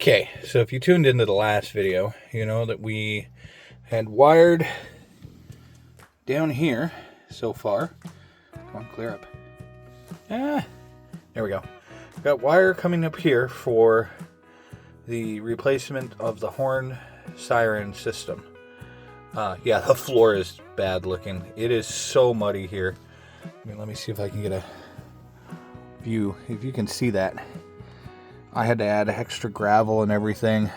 Okay, so if you tuned into the last video, you know that we had wired down here so far. Come on, clear up. There we go. Got wire coming up here for the replacement of the horn siren system. Yeah, the floor is bad looking. It is so muddy here. Let me see if I can get a view, if you can see that. I had to add extra gravel and everything.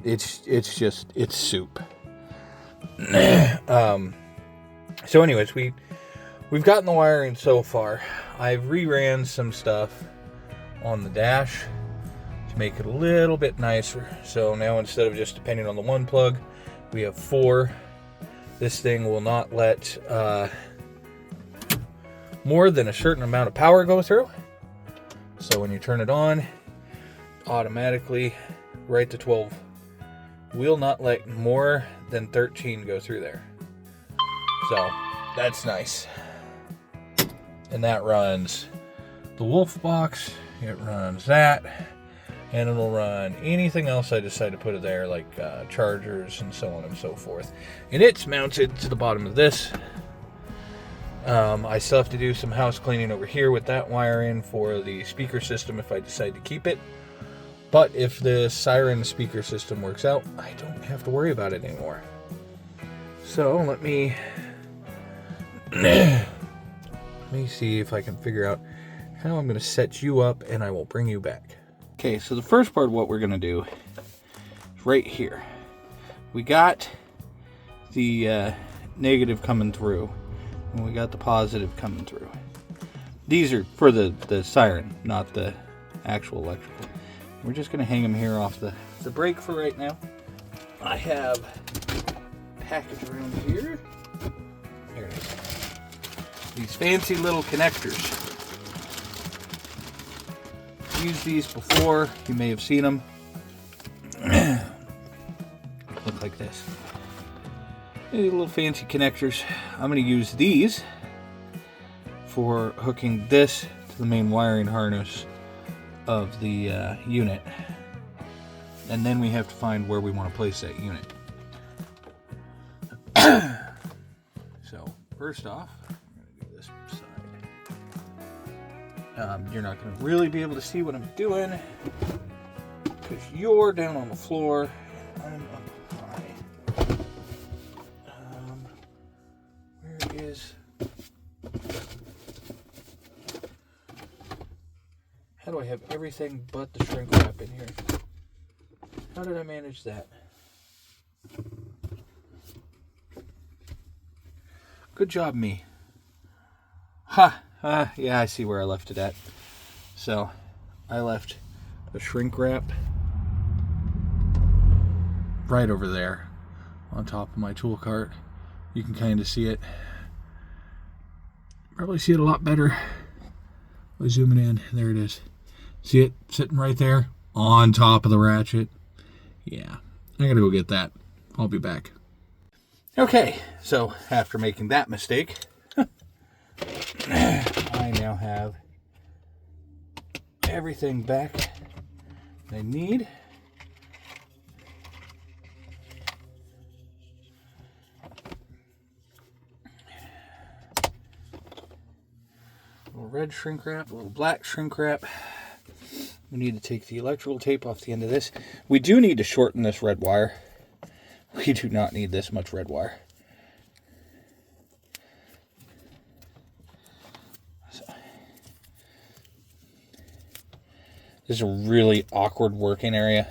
It's soup. So anyways, we've gotten the wiring so far. I've reran some stuff on the dash to make it a little bit nicer. So now instead of just depending on the one plug, we have 4. This thing will not let more than a certain amount of power go through. So when you turn it on, automatically right to 12. Will not let more than 13 go through there. So that's nice. And that runs the wolf box, it runs that, and it'll run anything else I decide to put it there, like chargers and so on and so forth. And it's mounted to the bottom of this. I still have to do some house cleaning over here with that wiring for the speaker system if I decide to keep it. But if the Siren speaker system works out, I don't have to worry about it anymore. So let me see if I can figure out how I'm going to set you up, and I will bring you back. Okay, so the first part of what we're going to do is right here. We got the negative coming through, and we got the positive coming through. These are for the siren, not the actual electrical. We're just going to hang them here off the brake for right now. I have a package around here. There it is. These fancy little connectors. Used these before. You may have seen them. Look like this. These little fancy connectors. I'm going to use these for hooking this to the main wiring harness of the unit. And then we have to find where we want to place that unit. So first off, you're not going to really be able to see what I'm doing because you're down on the floor and I'm up high. Where is... How do I have everything but the shrink wrap in here? How did I manage that? Good job, me. Ha! Yeah, I see where I left it at. So, I left the shrink wrap right over there on top of my tool cart. You can kind of see it. Probably see it a lot better by zooming in. There it is. See it sitting right there on top of the ratchet? Yeah, I gotta go get that. I'll be back. Okay, so after making that mistake, I now have everything back I need. A little red shrink wrap, a little black shrink wrap. We need to take the electrical tape off the end of this. We do need to shorten this red wire. We do not need this much red wire. This is a really awkward working area.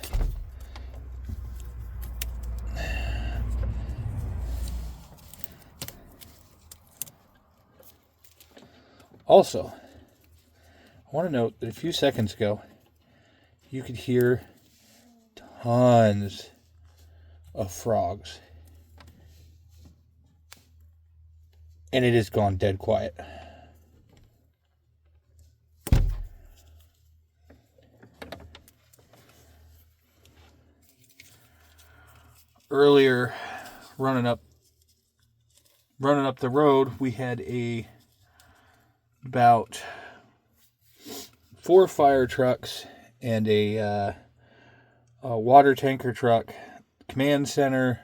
Also, I want to note that a few seconds ago, you could hear tons of frogs. And it has gone dead quiet. Earlier, running up the road, we had about 4 fire trucks and a a water tanker truck, command center,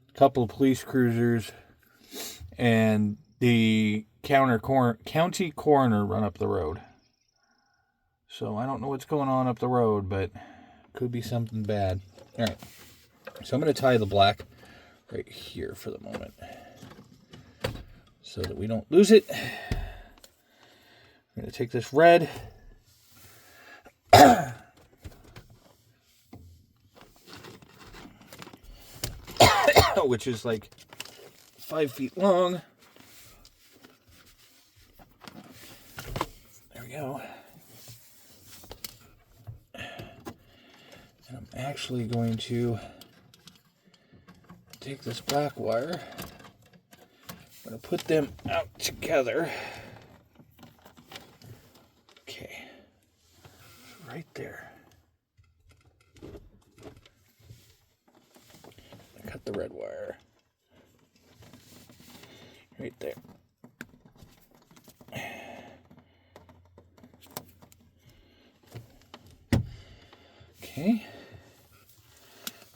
a couple of police cruisers, and the county coroner run up the road. So I don't know what's going on up the road, but could be something bad. All right. So I'm going to tie the black right here for the moment so that we don't lose it. I'm going to take this red. Which is like 5 feet long. There we go. And I'm actually going to take this black wire. I'm going to put them out together. Okay. Right there. Cut the red wire. Right there. Okay.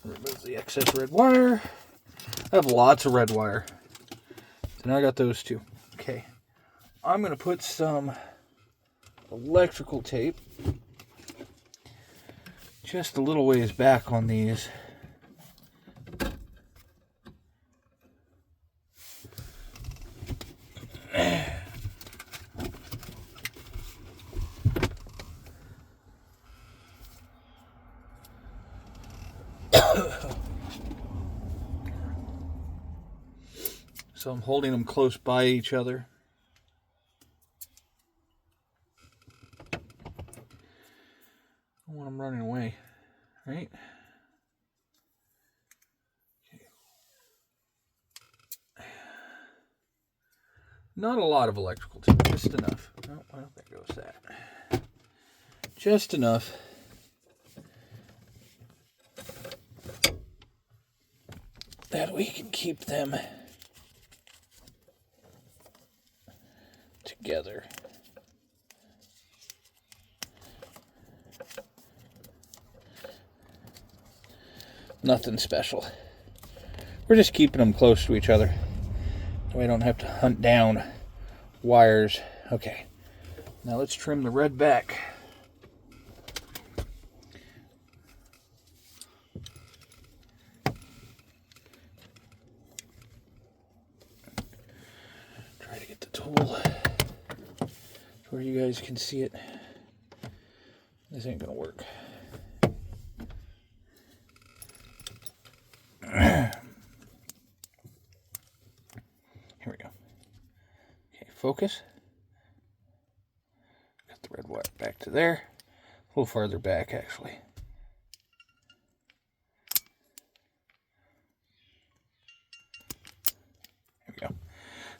Remove the excess red wire. I have lots of red wire. So now I got those two. Okay. I'm going to put some electrical tape just a little ways back on these. So I'm holding them close by each other. I don't want them running away, right? Okay. Not a lot of electrical tape, just enough. Oh, well, there goes that. Just enough. That we can keep them together. Nothing special. We're just keeping them close to each other so I don't have to hunt down wires. Okay, now let's trim the red back. Try to get the tool where you guys can see it. This ain't gonna work. Here we go. Okay, focus. Got the red wire back to there. A little farther back, actually. There we go.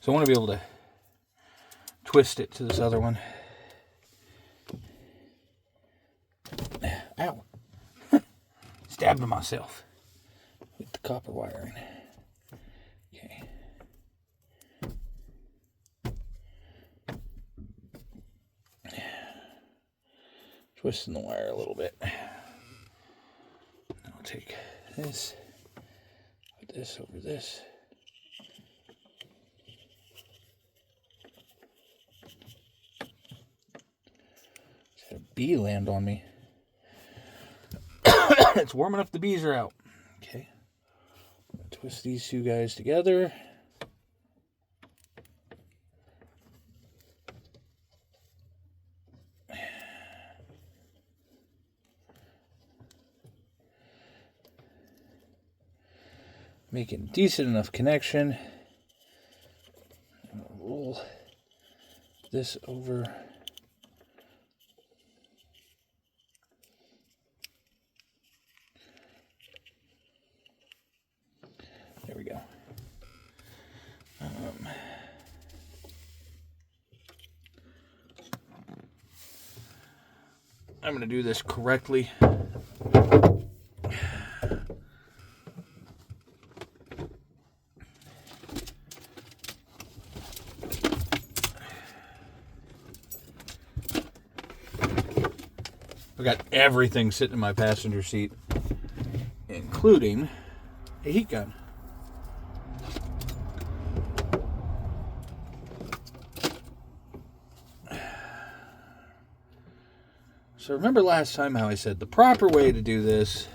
So I want to be able to twist it to this other one. Ow. Stabbed myself with the copper wiring. Okay. Twisting the wire a little bit. I'll take this, put this over this. Just had a bee land on me. It's warm enough, the bees are out. Okay. Twist these two guys together. Making decent enough connection. I'm gonna roll this over. There we go. I'm going to do this correctly. I've got everything sitting in my passenger seat. including a heat gun. So remember last time how I said the proper way to do this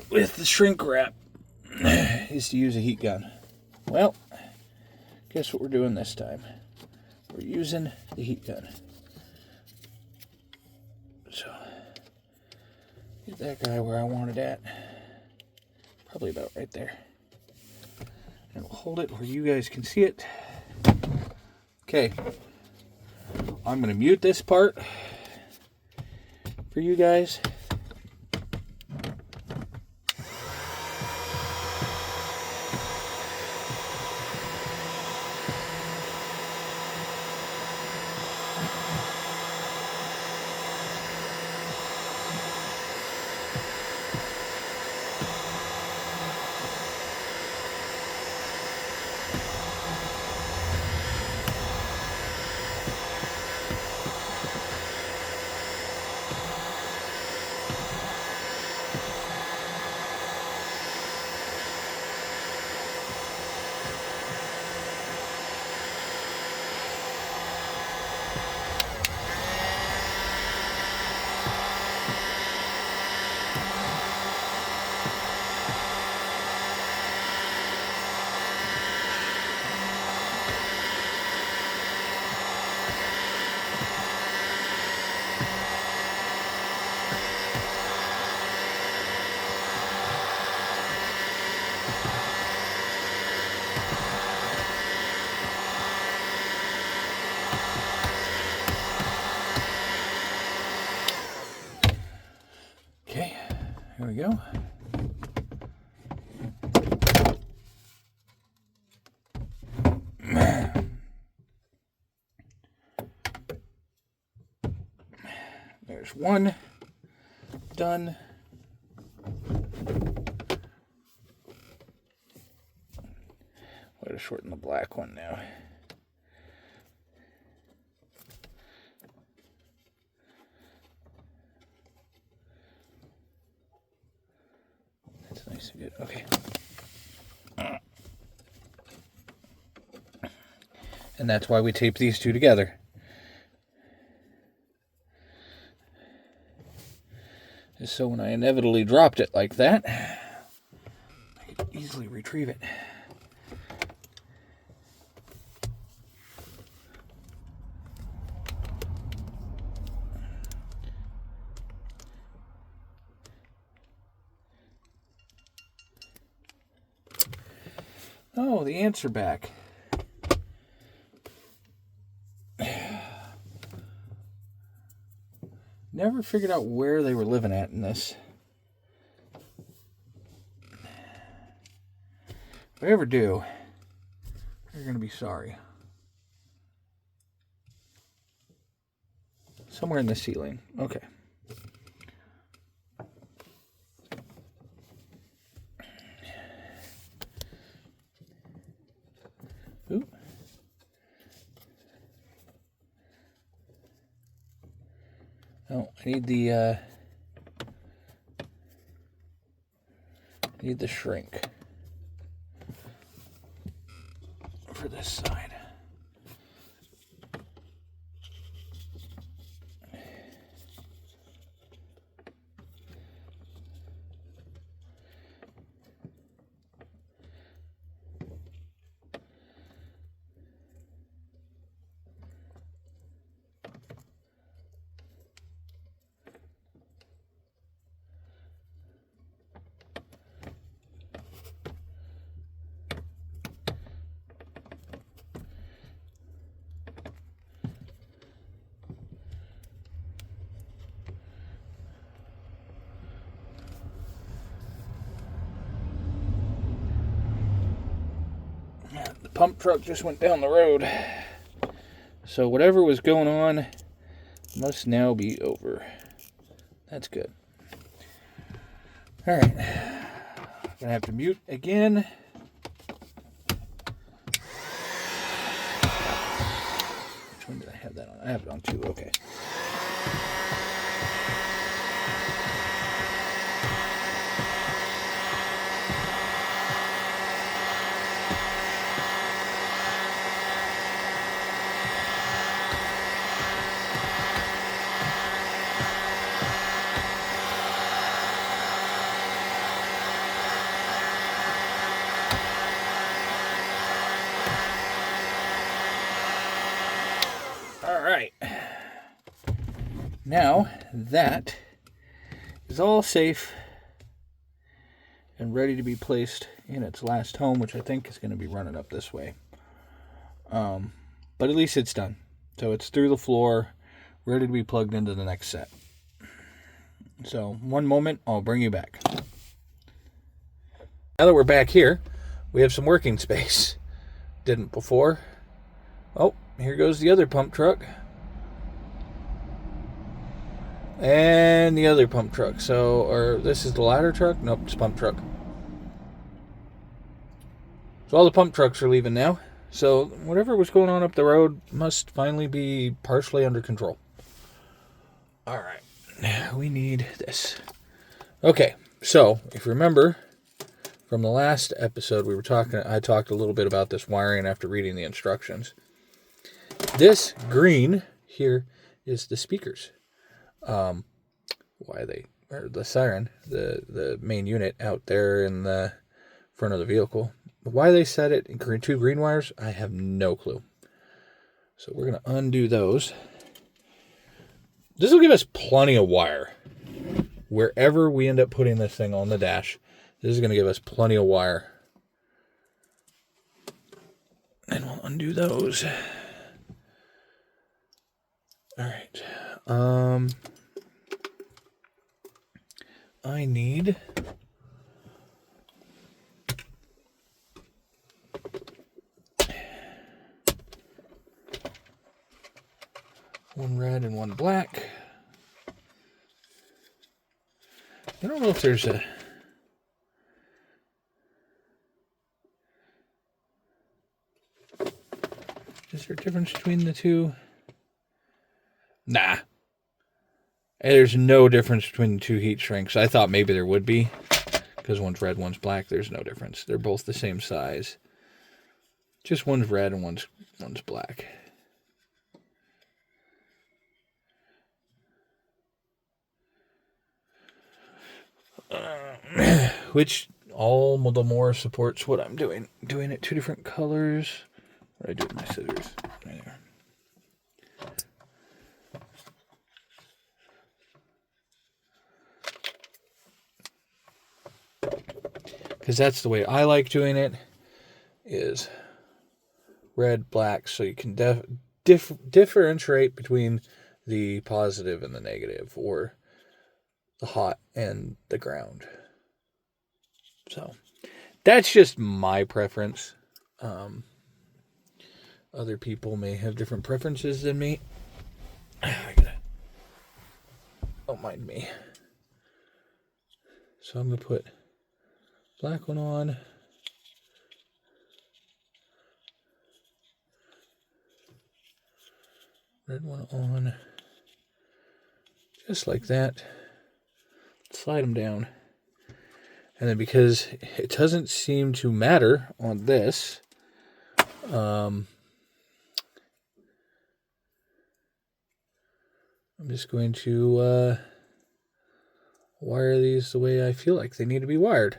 with the shrink wrap is to use a heat gun. Well, guess what we're doing this time? We're using the heat gun. So, get that guy where I want it at. Probably about right there. And we'll hold it where you guys can see it. Okay. I'm going to mute this part for you guys. Okay, here we go. There's one done. I'm going to shorten the black one now. That's nice and good. Okay. And that's why we tape these two together. Just so when I inevitably dropped it like that, I could easily retrieve it. Oh, the ants are back. Never figured out where they were living at in this. If I ever do, you're going to be sorry. Somewhere in the ceiling. Okay. Ooh. Oh, I need the shrink for this side. The pump truck just went down the road. So whatever was going on must now be over. That's good. Alright. Gonna have to mute again. Which one did I have that on? I have it on 2, okay. right. Now that is all safe and ready to be placed in its last home, which I think is going to be running up this way. But at least it's done. So it's through the floor, ready to be plugged into the next set. So one moment, I'll bring you back. Now that we're back here, we have some working space. Didn't before. Oh, here goes the other pump truck. And the other pump truck. Or this is the ladder truck? Nope, it's pump truck. So all the pump trucks are leaving now. So whatever was going on up the road must finally be partially under control. All right, now we need this. Okay, so if you remember from the last episode I talked a little bit about this wiring after reading the instructions. This green here is the speakers. The Siren, the main unit out there in the front of the vehicle. Why they set it in two green wires, I have no clue. So we're going to undo those. This will give us plenty of wire. Wherever we end up putting this thing on the dash, this is going to give us plenty of wire. And we'll undo those. All right. I need one red and one black. I don't know if there's a... Is there a difference between the two? Nah. There's no difference between the two heat shrinks. I thought maybe there would be, because one's red, one's black. There's no difference. They're both the same size. Just one's red and one's black. Which all the more supports what I'm doing. Doing it two different colors. What do I do with my scissors? Right there. Because that's the way I like doing it, is red, black, so you can differentiate between the positive and the negative, or the hot and the ground. So that's just my preference. Other people may have different preferences than me. Don't mind me. So I'm going to put black one on. Red one on. Just like that. Slide them down. And then because it doesn't seem to matter on this, I'm just going to wire these the way I feel like they need to be wired.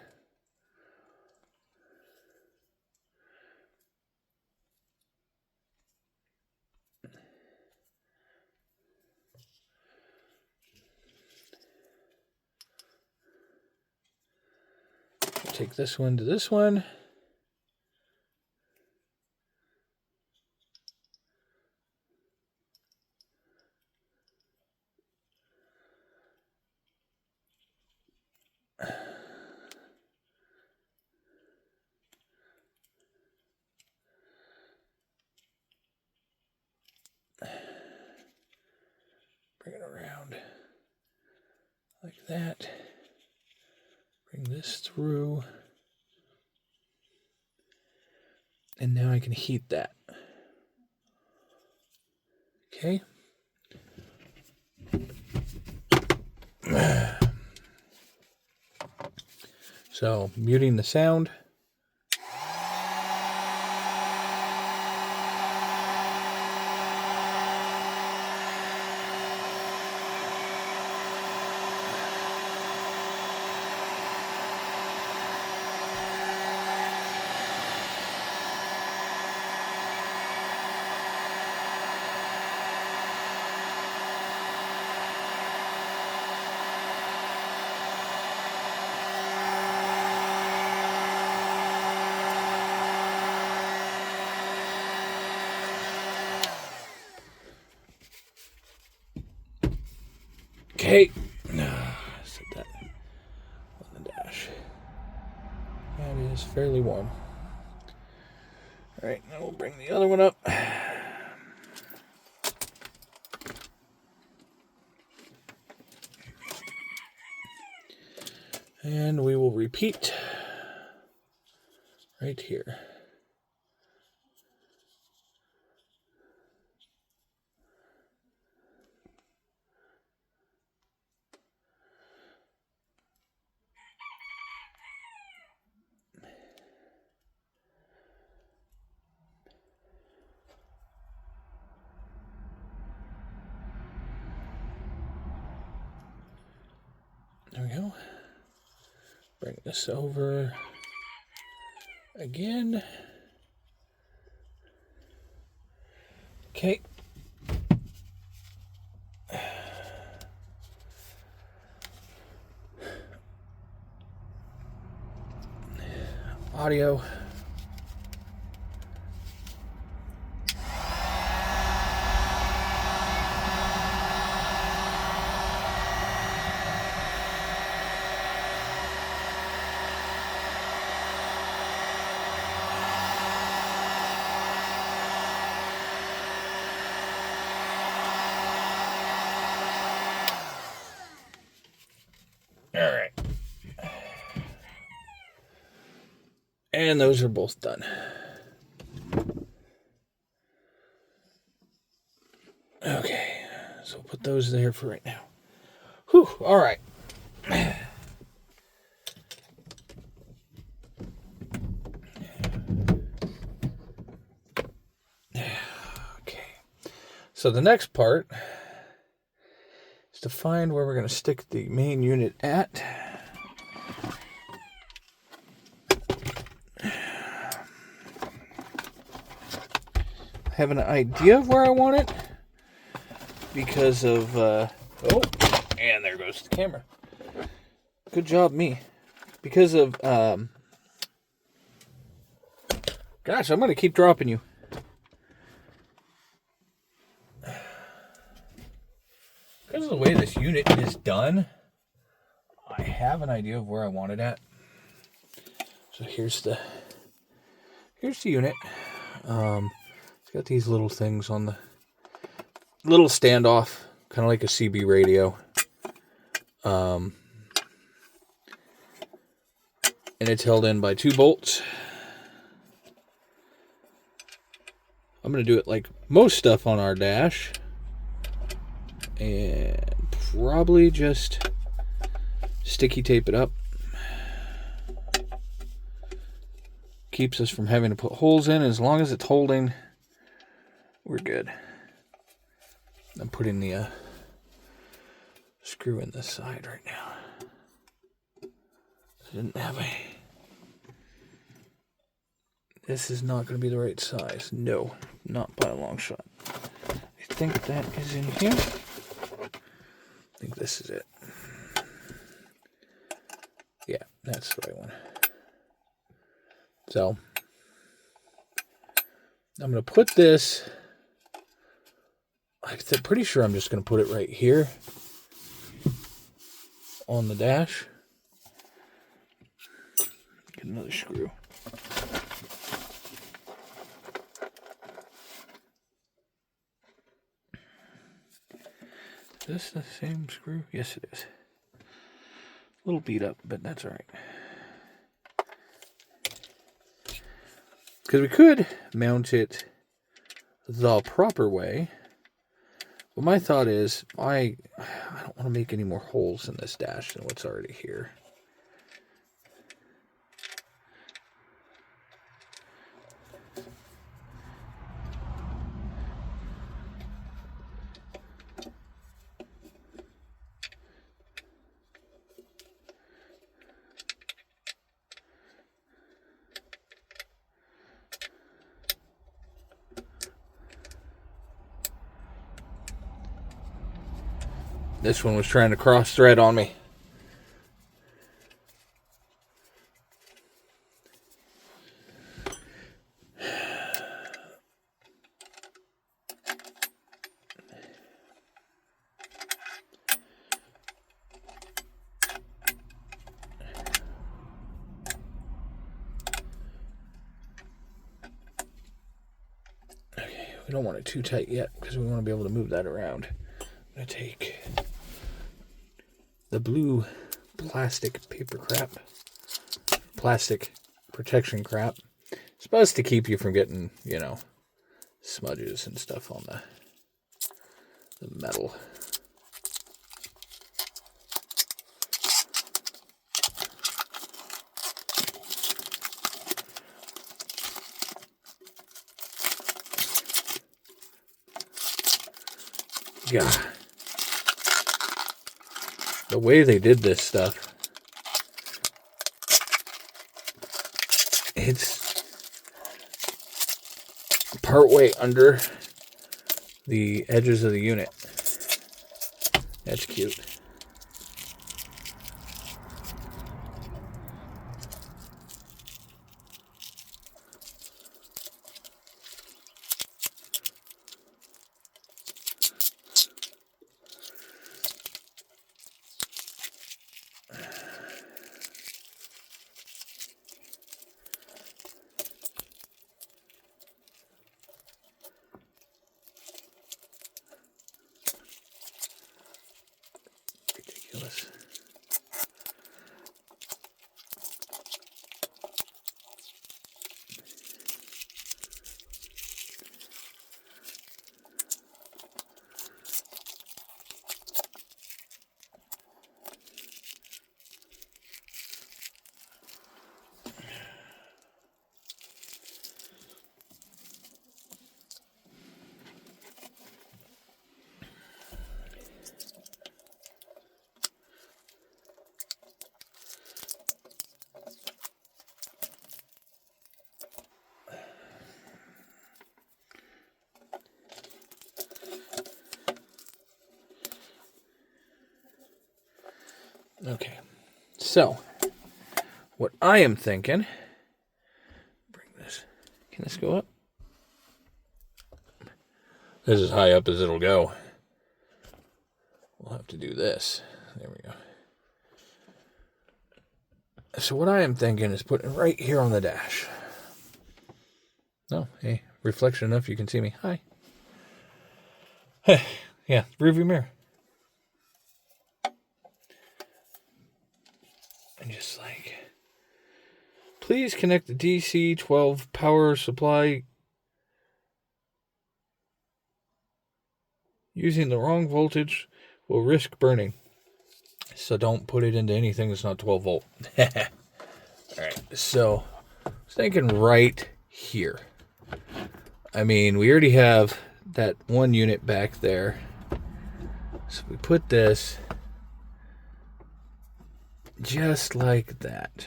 Take this one to this one. Bring it around like that. Bring this through. And now I can heat that. Okay. So, muting the sound. Okay. Set that on the dash. That is fairly warm. All right, now we'll bring the other one up. And we will repeat right here. There we go. Bring this over again. Okay. Audio. All right. And those are both done. Okay, so we'll put those there for right now. Whew, all right. Okay, so the next part is to find where we're going to stick the main unit at. I have an idea of where I want it because of, oh, and there goes the camera. Good job, me. Because of, gosh, I'm going to keep dropping you. Because of the way this unit is done, I have an idea of where I want it at. So here's the unit. It's got these little things on the little standoff, kind of like a CB radio. And it's held in by 2 bolts. I'm going to do it like most stuff on our dash. And probably just sticky tape it up. Keeps us from having to put holes in. As long as it's holding, we're good. I'm putting the screw in this side right now. I didn't have a... This is not going to be the right size. No, not by a long shot. I think that is in here. I think this is it. Yeah, that's the right one. So, I'm going to put this... I'm pretty sure I'm just going to put it right here on the dash. Get another screw. Is this the same screw? Yes, it is. A little beat up, but that's all right. Because we could mount it the proper way. But my thought is, I don't want to make any more holes in this dash than what's already here. This one was trying to cross thread on me. We don't want it too tight yet because we want to be able to move that around. I'm going to take the blue plastic paper crap, plastic protection crap. It's supposed to keep you from getting, you know, smudges and stuff on the metal. Yeah. The way they did this stuff, it's partway under the edges of the unit. That's cute. Ridiculous. Okay, so what I am thinking, bring this, can this go up? This is high up as it'll go. We'll have to do this. There we go. So what I am thinking is putting it right here on the dash. Oh, hey, reflection enough you can see me. Hi. Yeah, rearview mirror. And just like, please connect the DC 12 power supply. Using the wrong voltage will risk burning. So don't put it into anything that's not 12 volt. Alright, so I was thinking right here. I mean, we already have that one unit back there. So we put this just like that.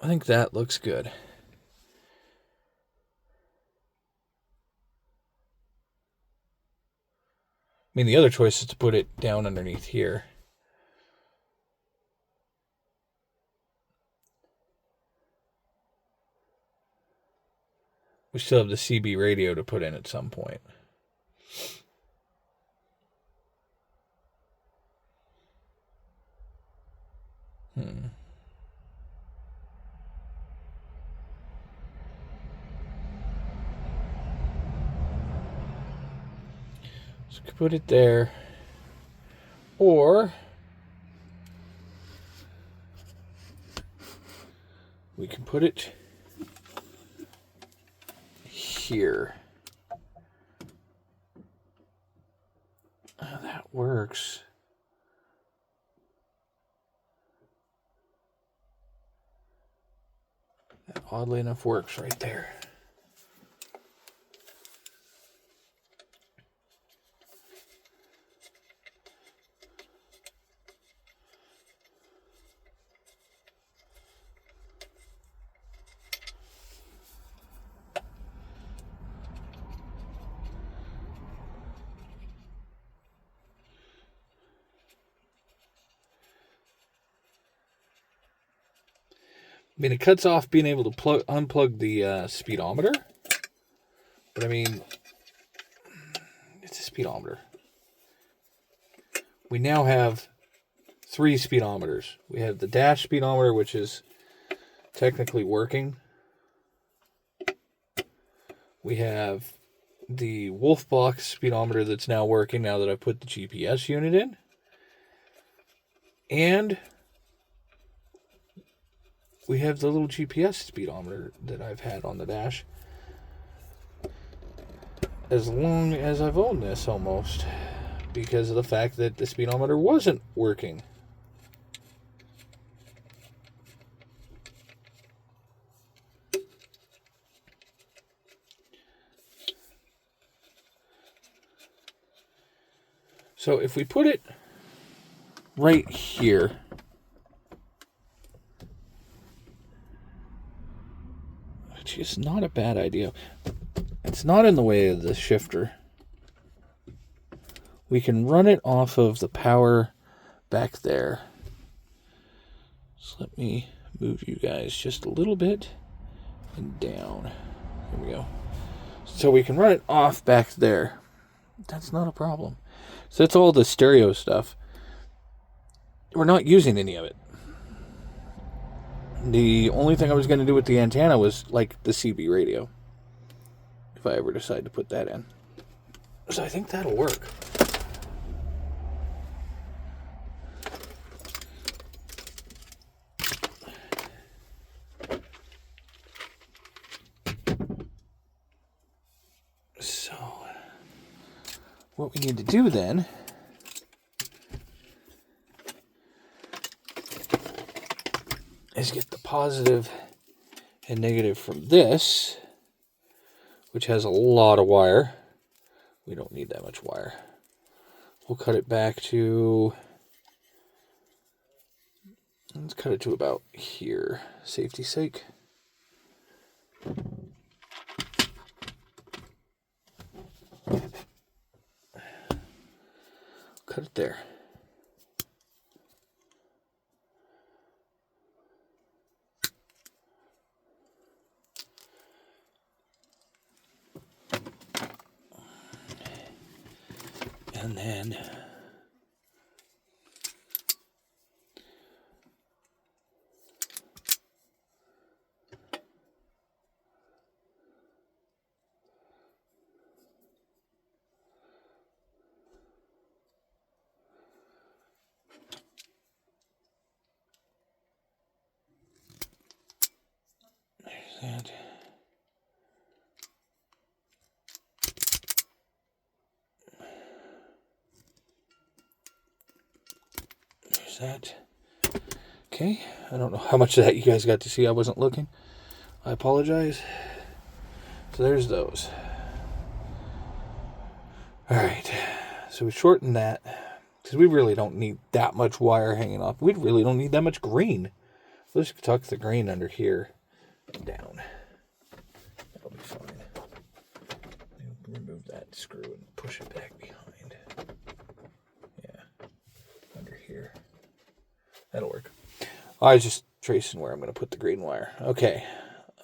I think that looks good. I mean, the other choice is to put it down underneath here. We still have the CB radio to put in at some point. So we could put it there. Or we can put it here. Oh, that works. That oddly enough works right there. I mean, it cuts off being able to unplug the speedometer. But I mean, it's a speedometer. We now have 3 speedometers. We have the dash speedometer, which is technically working. We have the Wolf Box speedometer that's now working now that I've put the GPS unit in. And we have the little GPS speedometer that I've had on the dash as long as I've owned this, almost, because of the fact that the speedometer wasn't working. So if we put it right here, which is not a bad idea, it's not in the way of the shifter. We can run it off of the power back there. So let me move you guys just a little bit and down. There we go. So we can run it off back there. That's not a problem. So that's all the stereo stuff. We're not using any of it. The only thing I was going to do with the antenna was like the CB radio, if I ever decide to put that in. So I think that'll work. So what we need to do then is get the positive and negative from this, which has a lot of wire. We don't need that much wire. We'll cut it back to, let's cut it to about here, safety's sake. Cut it there. And then there's that. There's that. Okay, I don't know how much of that you guys got to see. I wasn't looking. I apologize. So there's those. Alright, so we shorten that, because we really don't need that much wire hanging off. We really don't need that much green. Let's tuck the green under here down. That'll be fine. Remove that screw and push it back behind. Yeah, under here. That'll work. I was just tracing where I'm going to put the green wire. Okay.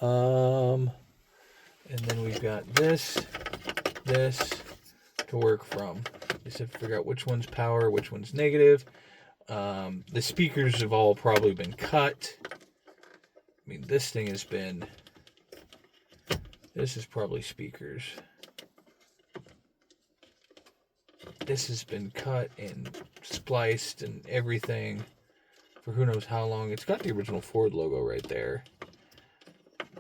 And then we've got this to work from. Just have to figure out which one's power, which one's negative. The speakers have all probably been cut. I mean, this thing has been... This is probably speakers. This has been cut and spliced and everything for who knows how long. It's got the original Ford logo right there.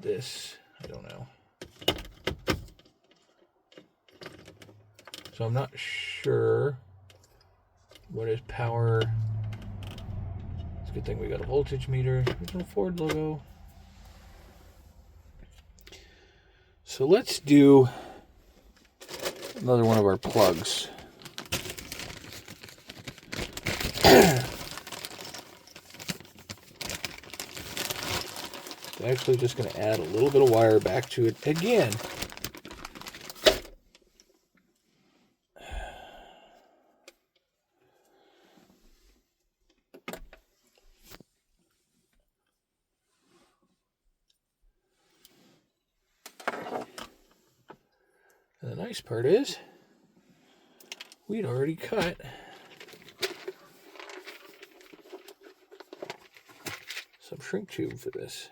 This, I don't know. So I'm not sure what is power. It's a good thing we got a voltage meter. Original Ford logo. So let's do another one of our plugs. Actually just going to add a little bit of wire back to it again. And the nice part is we'd already cut some shrink tube for this.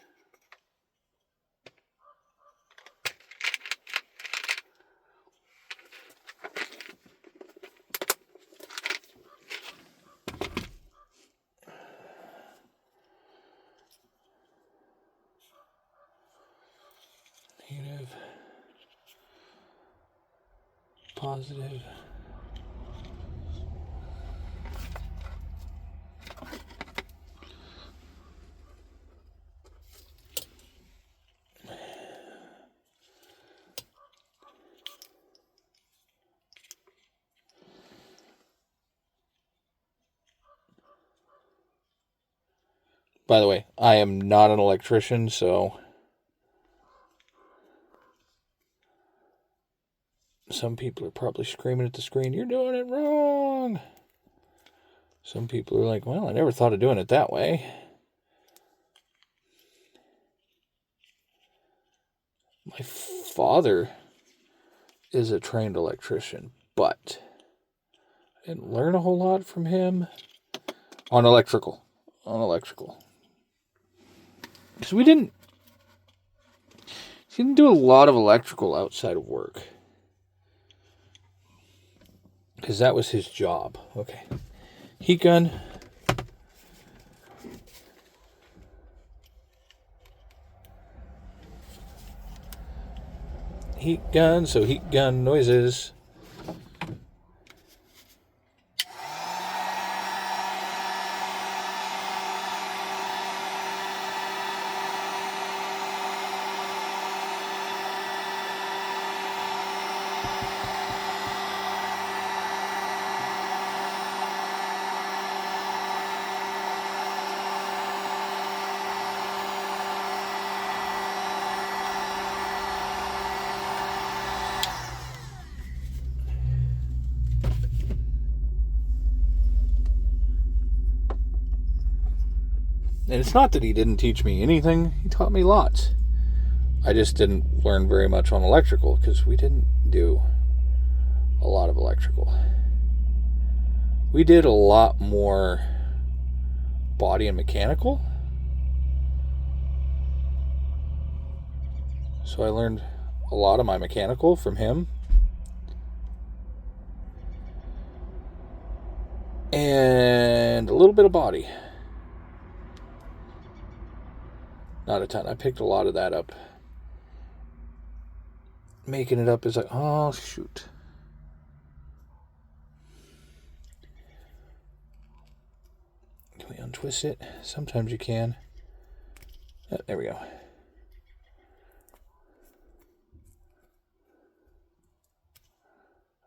Negative. Positive. By the way, I am not an electrician, so some people are probably screaming at the screen, "You're doing it wrong." Some people are like, "Well, I never thought of doing it that way." My father is a trained electrician, but I didn't learn a whole lot from him on electrical. Because we didn't do a lot of electrical outside of work. Because that was his job. Okay. Heat gun. Heat gun, so heat gun noises. And it's not that he didn't teach me anything. He taught me lots. I just didn't learn very much on electrical because we didn't do a lot of electrical. We did a lot more body and mechanical. So I learned a lot of my mechanical from him. And a little bit of body. Not a ton. I picked a lot of that up. Making it up is like, oh, shoot. Can we untwist it? Sometimes you can. Oh, there we go.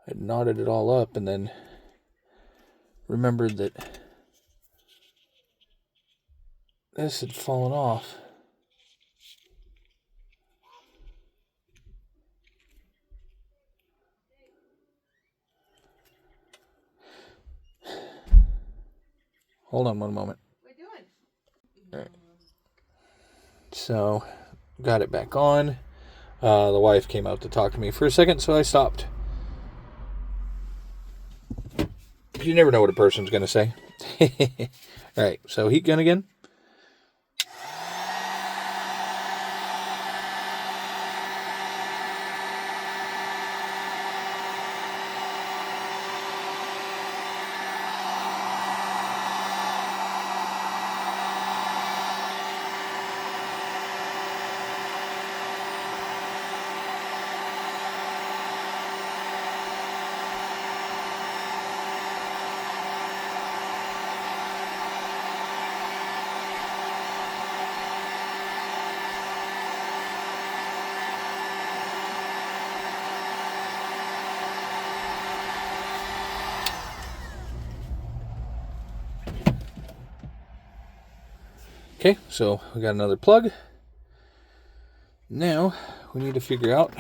I knotted it all up and then remembered that this had fallen off. Hold on one moment. What are you doing? All right. So, got it back on. The wife came out to talk to me for a second, so I stopped. You never know what a person's going to say. All right, so heat gun again. Okay, so we got another plug. Now we need to figure out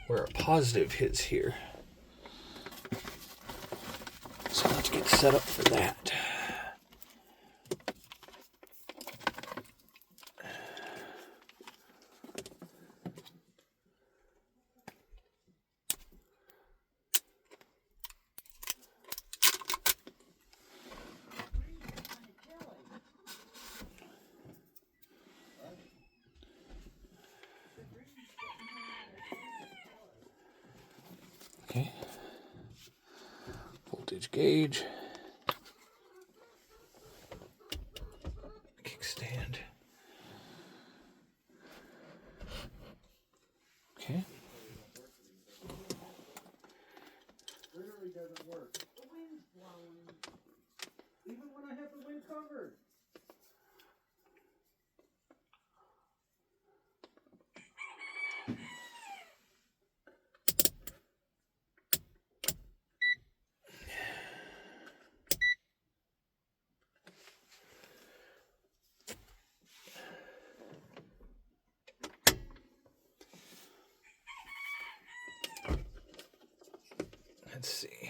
where our positive is here. So let's get set up for that. Okay. Voltage gauge. Kickstand. Okay. Literally doesn't work. The wind's blowing. Even when I have the wind covered. Let's see.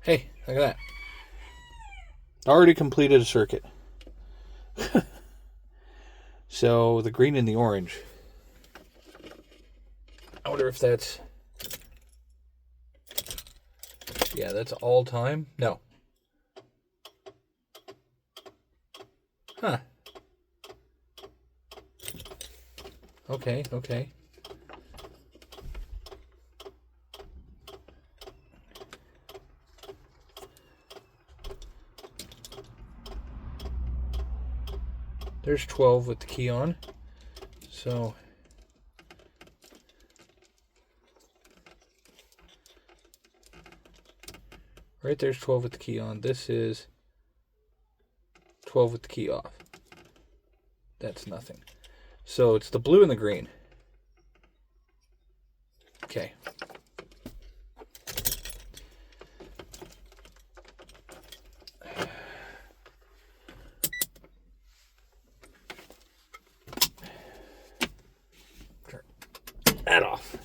Hey, look at that. Already completed a circuit. So the green and the orange. I wonder if that's... Yeah, that's all time? No. Huh. Okay, okay. There's 12 with the key on. So... Right there's 12 with the key on. This is 12 with the key off. That's nothing. So it's the blue and the green. Okay. Turn that off.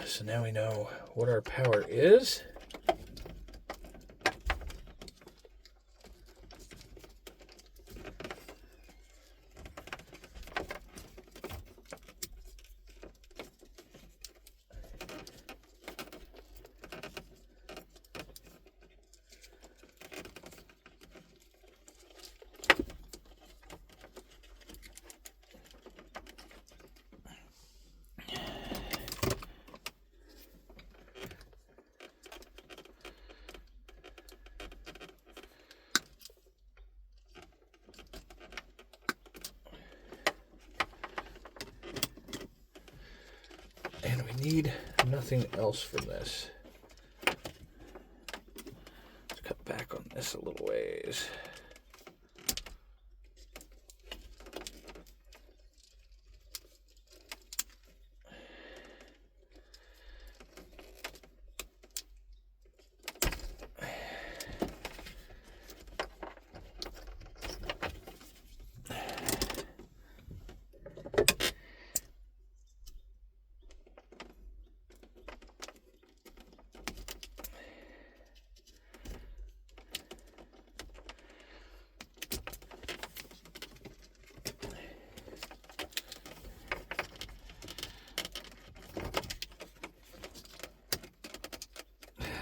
So now we know what our power is. And we need nothing else from this. Let's cut back on this a little ways.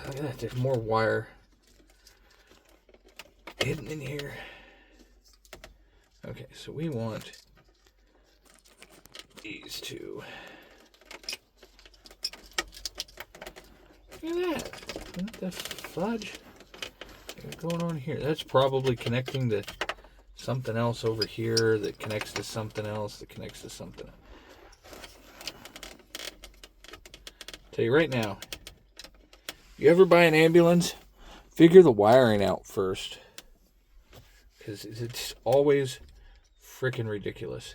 Look at that, there's more wire hidden in here. Okay, so we want these two. Look at that. What the fudge is going on here? That's probably connecting to something else over here that connects to something else that connects to something else. Tell you right now, you ever buy an ambulance, figure the wiring out first. Because it's always freaking ridiculous.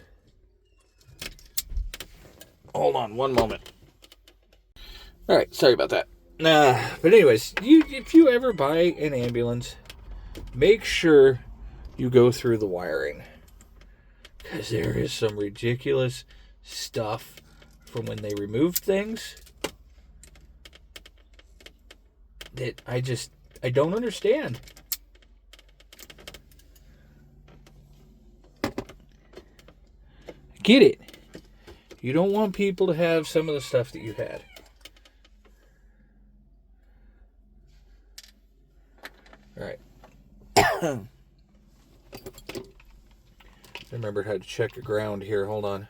Hold on one moment. Alright, sorry about that. But anyways, if you ever buy an ambulance, make sure you go through the wiring. Because there is some ridiculous stuff from when they removed things that I don't understand. Get it. You don't want people to have some of the stuff that you had. All right. Remembered how to check the ground here. Hold on.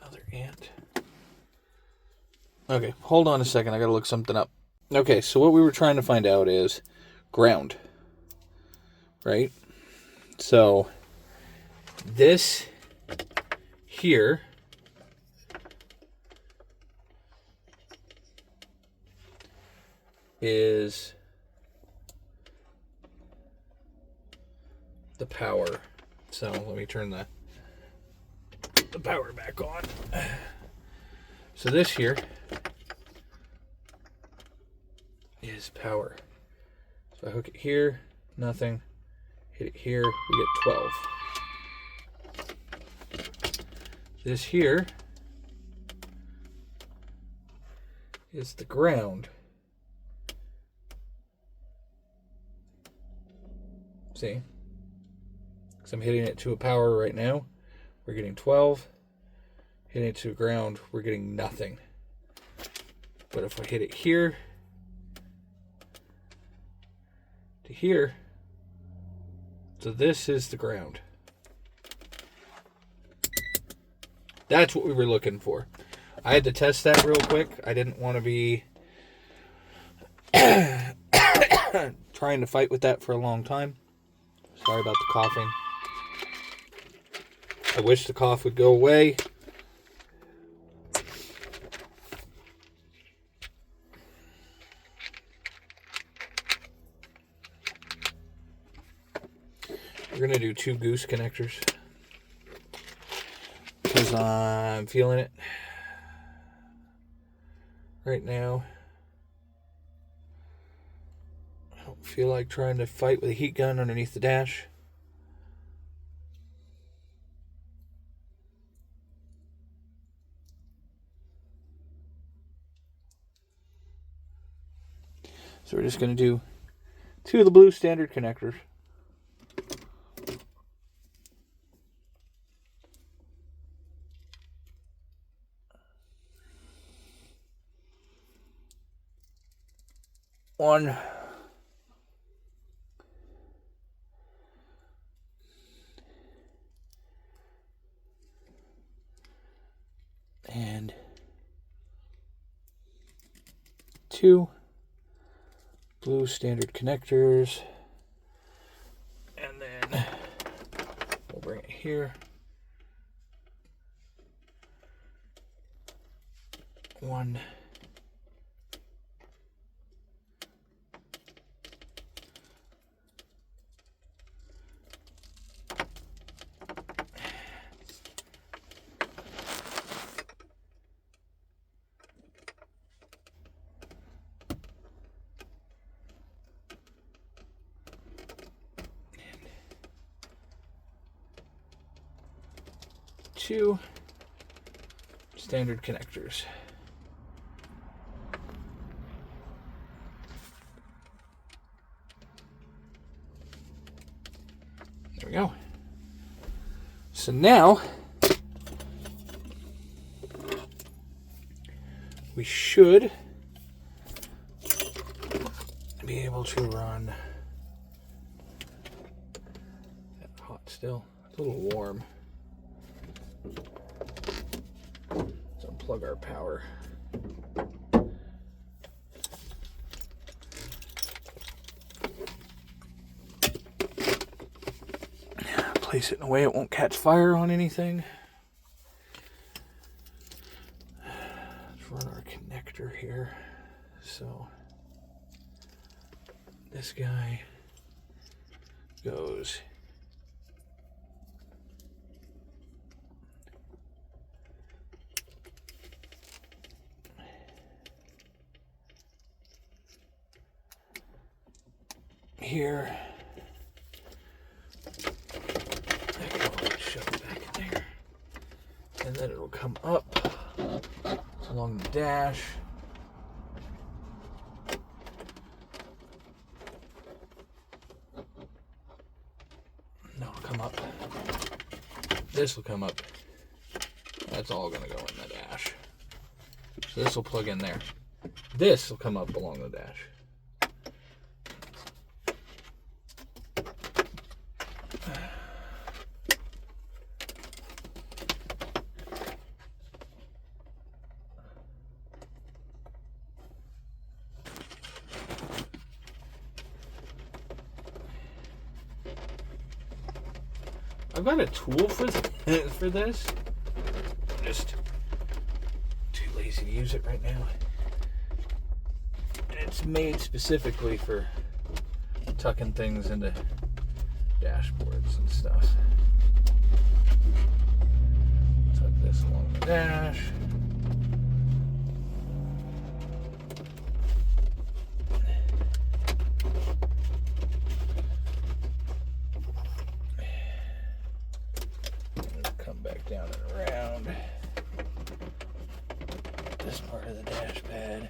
Another ant. Okay, hold on a second. I gotta look something up. Okay, so what we were trying to find out is ground. Right? So this here is the power. So let me turn the power back on. So this here is power. So I hook it here, nothing. Hit it here, we get 12. This here is the ground. See? Because I'm hitting it to a power right now. We're getting 12. Hitting it to ground, we're getting nothing. But if I hit it here to here, so this is the ground. That's what we were looking for. I had to test that real quick. I didn't want to be trying to fight with that for a long time. Sorry about the coughing. I wish the cough would go away. We're going to do 2 goose connectors because I'm feeling it right now. I don't feel like trying to fight with a heat gun underneath the dash. So we're just going to do 2 of the blue standard connectors. One. And 2 blue standard connectors. And then we'll bring it here. 1. Two standard connectors. There we go. So now we should be able to run. That's hot still. It's a little warm. Let's unplug our power. Place it in a way it won't catch fire on anything. Let's run our connector here. So this guy goes here. Shove it back in there. And then it'll come up along the dash. top. This will come up. That's all going to go in the dash. So this will plug in there. This will come up along the dash. I've got a tool for this. I'm just too lazy to use it right now. It's made specifically for tucking things into dashboards and stuff. Tuck this along the dash. Down and around this part of the dash pad.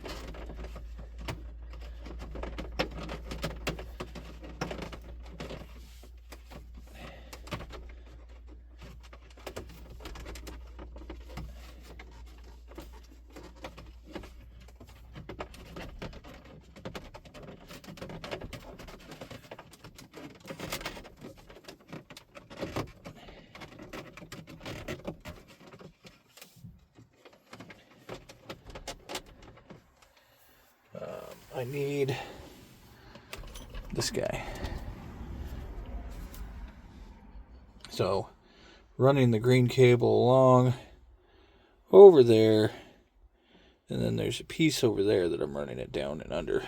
I need this guy. So, running the green cable along over there, and then there's a piece over there that I'm running it down and under.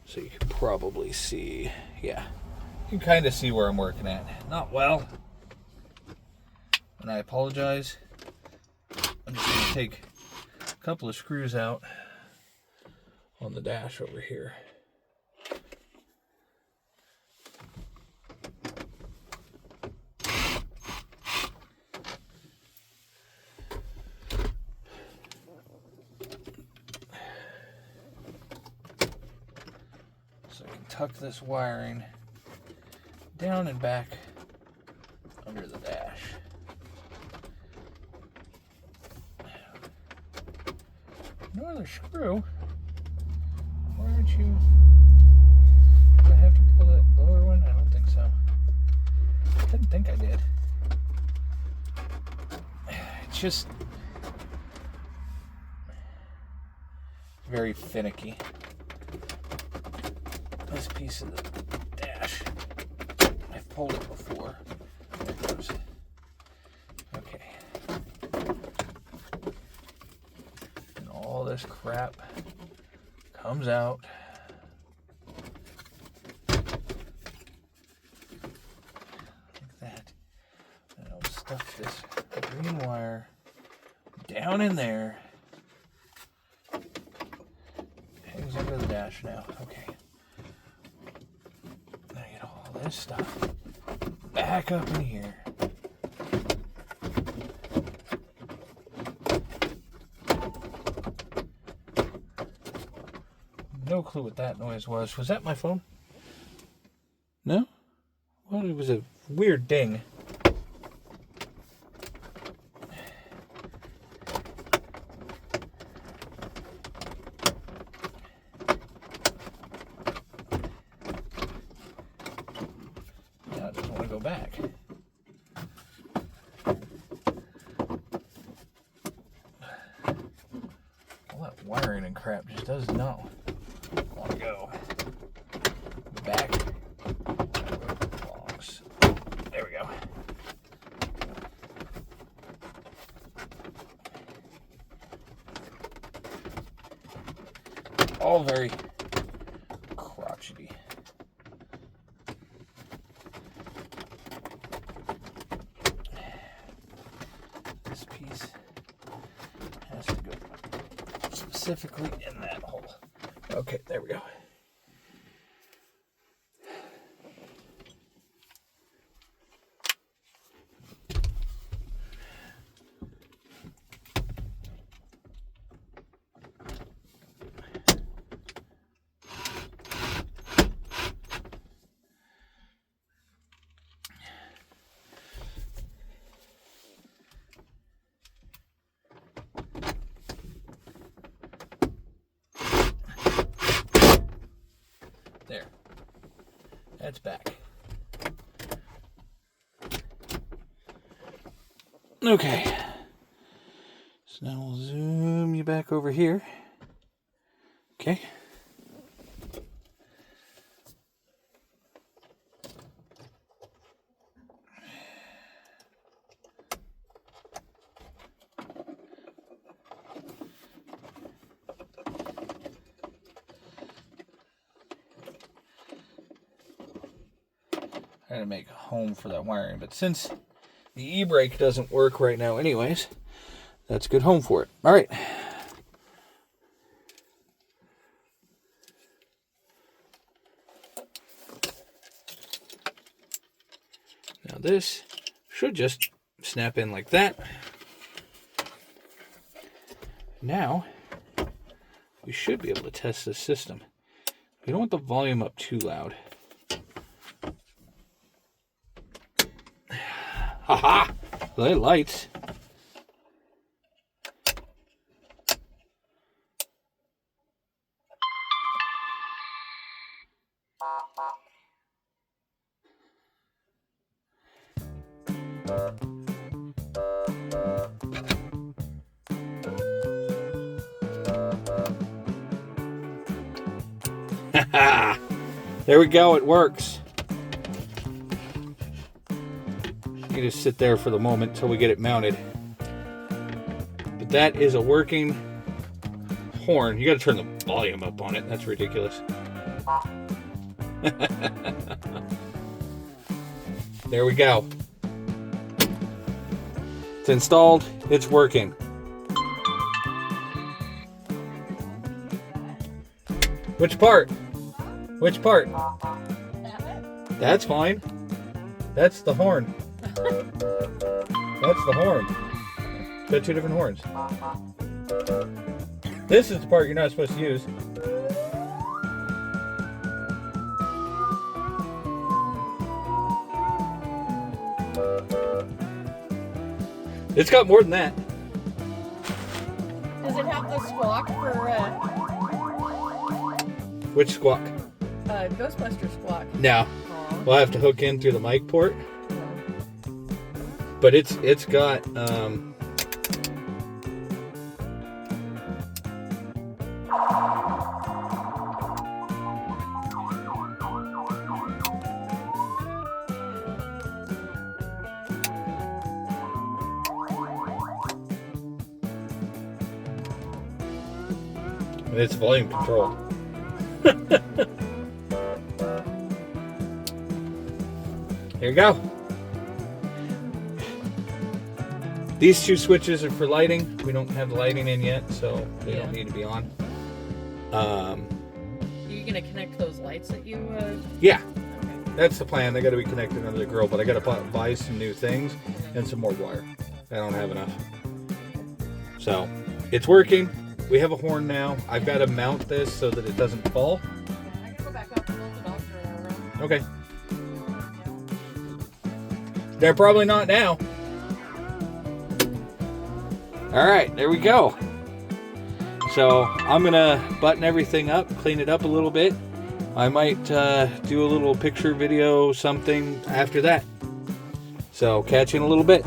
So you can probably see, yeah, you can kind of see where I'm working at. Not well, and I apologize. I'm just going to take a couple of screws out on the dash over here. So I can tuck this wiring down and back under the dash. No other screw. Why aren't you? Do I have to pull that lower one? I don't think so. I didn't think I did. It's just very finicky. This piece of the dash, I've pulled it before. There it goes. Okay. And all this crap comes out. Like that. And I'll stuff this green wire down in there. Hangs under the dash now. Okay. Now I get all this stuff back up in here. No clue what that noise was. Was that my phone? No? Well, it was a weird ding. Now it doesn't want to go back. All that wiring and crap just does not want to go back where it belongs. There we go. All very crotchety. This piece has to go specifically in that hole. Okay, there we go. There. That's back. Okay. So now we'll zoom you back over here. Okay. I had to make a home for that wiring, but since the e-brake doesn't work right now anyways, that's a good home for it. All right. Now this should just snap in like that. Now, we should be able to test this system. We don't want the volume up too loud. Haha! The lights. There we go, it works. You just sit there for the moment until we get it mounted. But that is a working horn. You gotta turn the volume up on it. That's ridiculous. There we go. It's installed. It's working. Which part? Which part? That's fine. That's the horn. That's the horn. Got two different horns. This is the part you're not supposed to use. It's got more than that. Does it have the squawk for Which squawk? Ghostbuster squawk? No. Aw. We'll have to hook in through the mic port. But it's got it's volume control. There you go. These two switches are for lighting. We don't have the lighting in yet, so they don't need to be on. Are you gonna connect those lights that you? Yeah, Okay. that's the plan. They got to be connected under the grill, but I got to buy some new things and some more wire. I don't have enough. So it's working. We have a horn now. I've got to mount this so that it doesn't fall. I can go back up and build the doctor around. Okay. They're probably not now. All right, there we go. So I'm gonna button everything up, clean it up a little bit. I might do a little picture video, something after that. So catch you in a little bit.